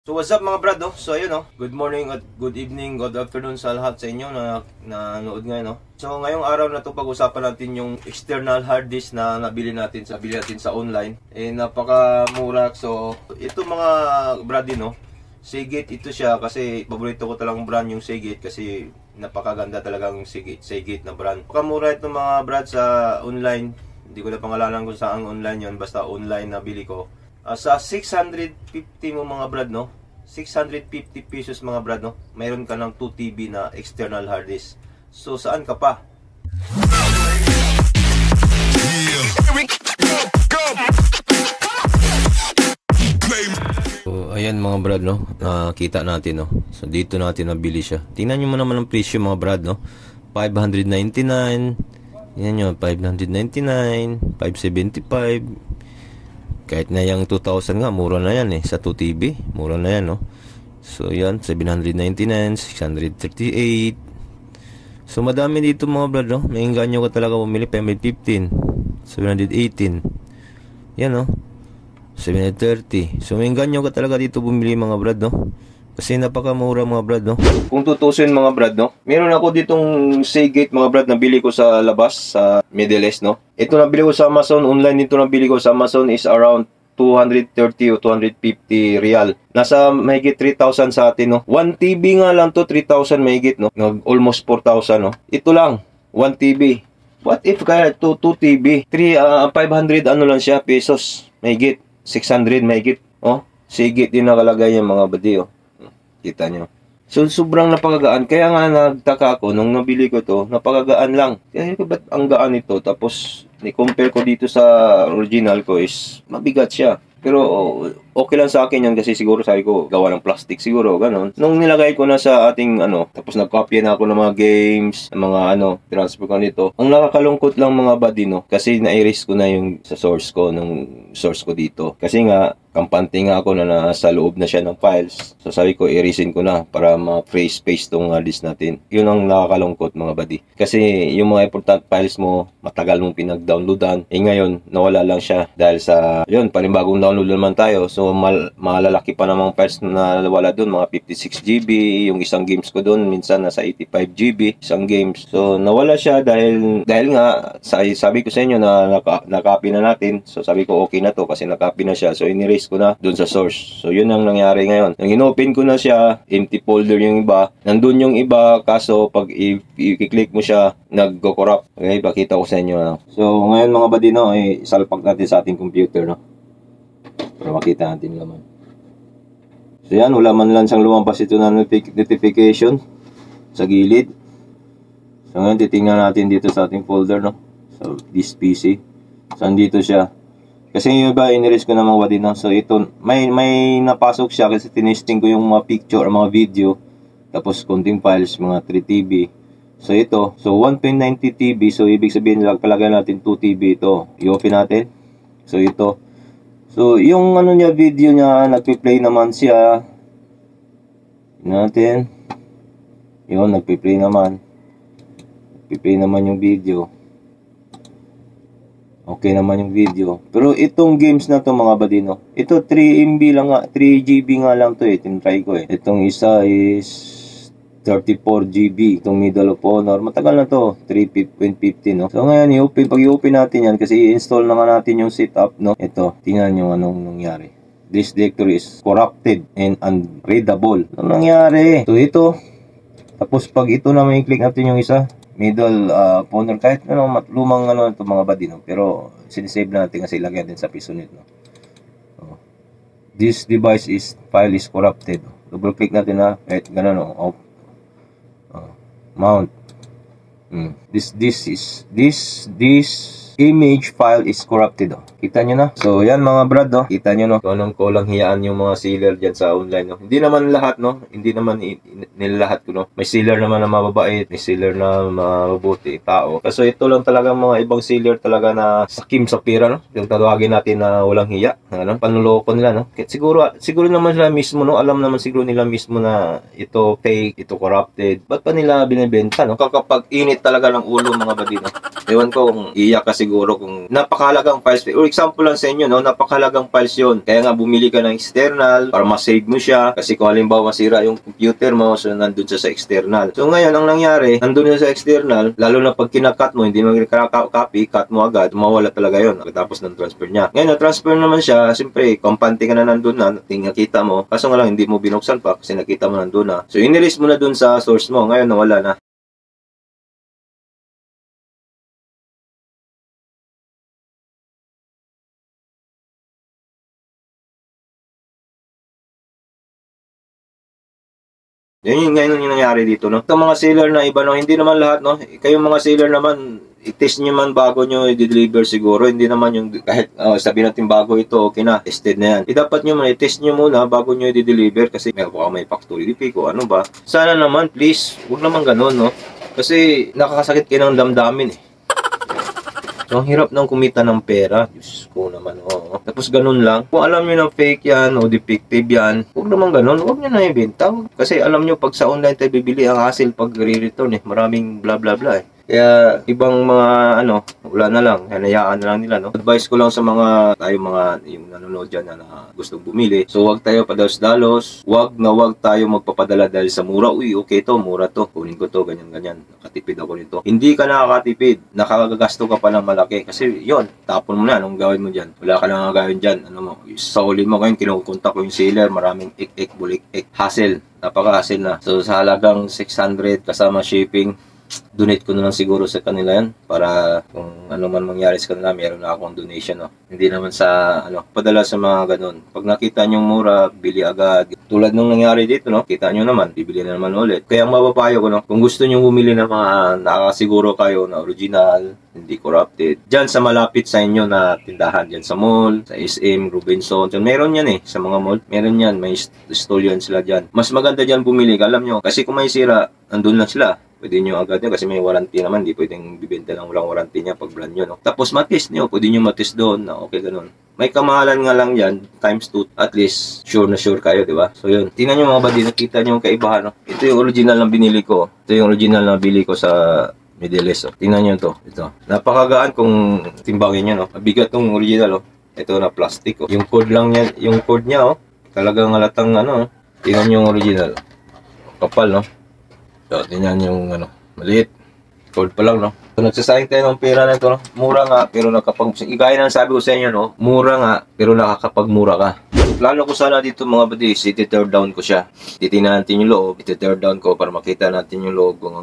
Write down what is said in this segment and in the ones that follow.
So what's up mga brad, no? So ayun, no? Good morning at good evening, good afternoon sa lahat sa inyo na nanood ngayon, no? So ngayong araw na to pag-usapan natin yung external hard disk na nabili natin sa online. Napakamura. So ito mga brad, no? Seagate ito siya kasi paborito ko talagang brand yung Seagate kasi napakaganda talagang Seagate na brand. Napakamura ito mga brad sa online. Hindi ko na pangalanan kung saan online yon, basta online na bili ko. Sa 650 mo mga brad, no? 650 pesos mga brad, no? Mayroon ka ng 2 TB na external hard disk. So saan ka pa? So ayan mga brad, no? Nakita natin, no? So dito natin nabili siya. Tingnan nyo mo naman ang presyo mga brad, no? 599. Yan nyo, 599, 575. Kahit na yung 2,000 nga, mura na yan sa 2 TB. Mura na yan, no? So, yan, 799, 638. So, madami dito mga brad, no? May inganyo ka talaga bumili, 515, 718. Yan, no? 730. So, may inganyo ka talaga dito bumili mga brad, no? Kasi napakamura mga brad, no? Kung tutusin mga brad, no? Meron ako ditong Seagate mga brad na bili ko sa labas, sa Middle East, no? Ito nabili ko sa Amazon, online dito nabili ko sa Amazon is around 230 o 250 real. Nasa mahigit 3,000 sa atin, no? 1 TB nga lang to, 3,000 mahigit, no? Almost 4,000, no? Ito lang, 1 TB. What if kaya 2 TB? 500 ano lang siya, pesos. Mahigit, 600 mahigit. Oh, Seagate din nakalagay yung mga badi, oh. Kita nyo. So, sobrang napakagaan. Kaya nga nagtaka ako, nung nabili ko to, napakagaan lang. Kaya ba't ang gaan ito? Tapos, ni-compare ko dito sa original ko is, mabigat siya. Pero, okay lang sa akin yan kasi siguro sabi ko, gawa ng plastic siguro, ganun. Nung nilagay ko na sa ating, tapos nag-copy na ako ng mga games, ng mga, transfer ko nito. Ang nakakalungkot lang mga buddy, no? Kasi na-erase ko na yung sa source ko, nung source ko dito. Kasi nga, kampante nga ako na nasa loob na siya ng files. So sabi ko, i-erasin ko na para ma-free space tong disk natin. Yun ang nakakalungkot mga buddy. Kasi yung mga important files mo, matagal mong pinag-downloadan. Ngayon, nawala lang siya dahil sa, yun, panibagong download naman tayo. So malalaki pa namang files na wala doon, mga 56 GB. Yung isang games ko doon, minsan nasa 85 GB, isang games. So nawala siya dahil nga, sabi ko sa inyo na na-copy na natin. So sabi ko, okay na to kasi na-copy na siya. So in-erase ko na dun sa source. So yun ang nangyari ngayon. Nang in-open ko na siya, empty folder yung iba. Nandun yung iba, kaso pag i-click mo siya, nag-corrupt. Okay, pakita ko sa inyo. So ngayon mga buddy, no, isalpak natin sa ating computer, no, para makita natin laman. So yan, wala man lang siyang lumabas ito na notification sa gilid. So ngayon titingnan natin dito sa ating folder, no. So this PC. So andito siya. Kasi yung iba, in-erase ko na mga buddy, no? So ito, may napasok siya kasi tinesting ko yung mga picture, mga video. Tapos konting files, mga 3 TB. So ito, so 1.90 TB. So ibig sabihin, palagay natin 2 TB ito. I-open natin. So ito. So yung niya, video niya, nagpi-play naman siya. Natin. Yun, nagpi-play naman. Nagpi-play naman yung video. Okay naman yung video. Pero itong games na to mga buddy, no, ito 3 MB lang nga, 3 GB nga lang to tinry ko Itong isa is 34 GB. Itong Medal of Honor, matagal na to, 3.50, no. So ngayon, pag i-open natin yan, kasi i-install na nga natin yung setup, no. Ito, tingnan nyo anong nangyari. This directory is corrupted and unreadable. Anong nangyari? So ito, tapos pag ito na may click natin yung isa, Medal of Honor, kahit lumang ito mga buddy, no, pero sinisave natin kasi ilagay din sa piso nito, no. So, this device file is corrupted. Double click natin na kahit ganun, no. Mount. This image file is corrupted, Kita nyo na. So yan mga brad, no, kita nyo, no, anong kulang hiyaan yung mga sealer dyan sa online, no. Hindi naman lahat, no, hindi naman nilalahat ko, no. May sealer naman na mababait, may sealer na mabubuti tao. Kaso ito lang talaga mga ibang sealer talaga na sakim sa pira, no, yung tawagin natin na walang hiya, panuloko nila, no. Siguro naman sila mismo, no, alam naman siguro nila mismo na ito fake, ito corrupted. Ba't pa nila binibenta, no? Kapag init talaga ng ulo mga buddy, no. Ewan ko kung iyak kasi siguro kung napakahalagang files. For example lang sa inyo, no, napakahalagang files yun. Kaya nga bumili ka ng external para ma-save mo siya. Kasi kung halimbawa masira yung computer mo, so nandun siya sa external. So ngayon, ang nangyari, nandun siya sa external, lalo na pag kinakat mo, hindi mo copy, cut mo agad, mawala talaga yun. Tapos ng transfer niya. Ngayon, na-transfer naman siya, siyempre, kampante ka na nandun na, nakita mo. Kaso nga lang, hindi mo binuksan pa kasi nakita mo nandun na. So, inilis mo na dun sa source mo. Ngayon, nawala na. Yun ngayon yung nangyari dito, no? Itong mga seller na iba, no? Hindi naman lahat, no? Kayong mga seller naman, i-test nyo man bago nyo i-deliver siguro. Hindi naman yung kahit sabihin natin bago ito, okay na, tested na yan. Dapat nyo man, i-test nyo muna bago nyo i-deliver kasi may factory defect o ano ba. Sana naman, please, huwag naman ganun, no? Kasi nakakasakit kayo ng damdamin, eh. So, ang hirap nang kumita ng pera. Diyos ko naman, oo. Tapos ganun lang. Kung alam nyo na fake yan o defective yan, huwag naman ganun. Huwag nyo na ibenta. Kasi alam nyo, pag sa online tayo bibili, ang hassle pag re-return eh. Maraming bla bla bla eh. Kaya ibang mga wala na lang, hanayaan na lang nila, no? Advice ko lang sa mga yung nanonood dyan na gustong bumili. So wag tayo padalos-dalos, wag tayo magpapadala dahil sa mura. Uy, okay to, mura to, kunin ko to, ganyan. Nakatipid ako nito. Hindi ka nakakatipid, nakakagasto ka pa ng malaki. Kasi yon, tapon mo na, anong gawin mo dyan? Wala ka lang gagawin dyan. Sa huli mo ngayon, kinukontak ko yung seller, maraming bulik-ek, hassle. Napaka-hassle na. So sa halagang 600 kasama shipping, donate ko na lang siguro sa kanila yan para kung ano man mangyari sa kanila, meron na akong donation, no? Hindi naman sa padala sa mga ganun. Pag nakita nyo mura, bili agad. Tulad nung nangyari dito, no? Kita nyo naman, bibili na naman ulit. Kaya ang mapapayo ko, no? Kung gusto nyo bumili ng mga nakakasiguro kayo na original, hindi corrupted, dyan sa malapit sa inyo na tindahan, dyan sa mall, sa SM, Robinson, meron yan eh, sa mga mall, meron yan, may stall yan sila dyan. Mas maganda dyan bumili, alam nyo, kasi kung may sira, andun lang sila. Pwede nyo agad nyo kasi may warranty naman. Hindi pwedeng bibenta lang walang warranty niya pag brand nyo, no? Tapos matest nyo. Pwede nyo matest doon na okay ganun. May kamahalan nga lang yan. Times 2. At least sure na sure kayo, di ba? So yun. Tingnan nyo mga buddy. Nakita nyo yung kaibahan, no? Ito yung original na binili ko. Ito yung original na bili ko sa Middle East. Oh. Tingnan nyo to. Ito. Napakagaan kung timbangin nyo, no? Mabigat tong original, oh. Ito na plastic, oh. Yung code lang yan. Yung code niya, oh. Talagang halatang Tingnan nyo yung original. Kapal, no? So, tingnan yung maliit. Cold pa lang, no? So, nagsasayang tayo ng pera na ito, no? Mura nga, pero igaya na sabi ko sa inyo, no? Mura nga, pero nakakapagmura ka. Plano ko sana dito mga buddy, iti-tear down ko siya. Titingnan natin yung loob, iti-tear down ko para makita natin yung loob kung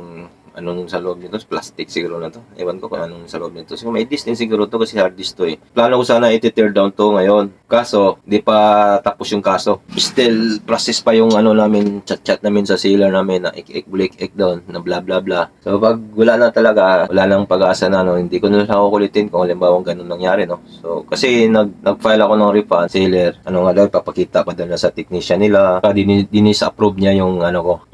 anong sa loob nito. Plastic siguro na to. Ewan ko kung anong sa loob nito. So, may disk din siguro to kasi hard disk to eh. Plano ko sana iti-tear down to ngayon. Kaso, di pa tapos yung kaso. Still, process pa yung namin, chat namin sa seller namin na ik down, na bla bla bla. So, pag wala na talaga, wala nang pag-asa na, hindi ko na nakukulitin kung halimbawa ganun nangyari, no? So, kasi nag-file ako ng refund, seller, papakita pa doon sa technician nila. Dinis-approve niya yung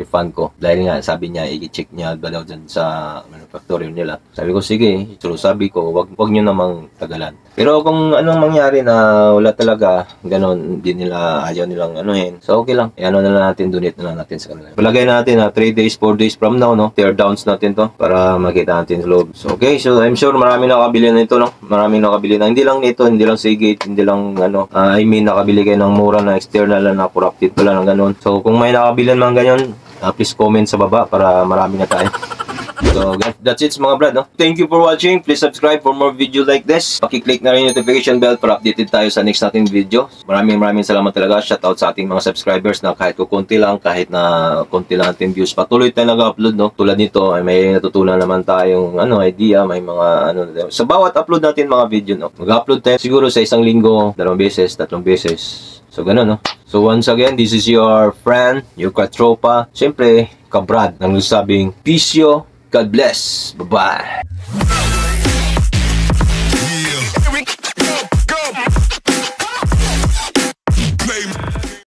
refund ko. Dahil nga, sabi niya, i-check niya ba daw sa manufacturer nila. Sabi ko, sige. So, sabi ko, wag nyo namang tagalan. Pero kung anong mangyari na wala talaga, ganon, hindi nila, ayaw nilang so okay lang. Na lang natin, donate na lang natin sa kanila. Palagay natin 3 days, 4 days from now, no? Tear downs natin to para makita natin sa loob. So, okay. So, I'm sure marami nakabili na ito, no? Marami nakabili na. Hindi lang nito, hindi lang Seagate, hindi lang, nakabili kayo ng mura na external na corrupted pala ng ganon. So, kung may nakabili man ganyan, please comment sa baba para marami na tayo. So, that's it mga brad, no? Thank you for watching. Please subscribe for more video like this. Pakiclick na rin yung notification bell para updated tayo sa next nating video. Maraming salamat talaga. Shoutout sa ating mga subscribers na kahit konti lang, kahit na konti lang ating views, patuloy tayo nag-upload, no? Tulad nito, ay may natutunan naman tayong idea, may mga sa bawat upload natin mga video, no? Mag-upload tayo siguro sa isang linggo, 2 beses, 3 beses. So, ganun, no? So, once again, this is your friend, your katropa, siyempre, kabrad, nang sabing, peace yo, God bless. Bye-bye.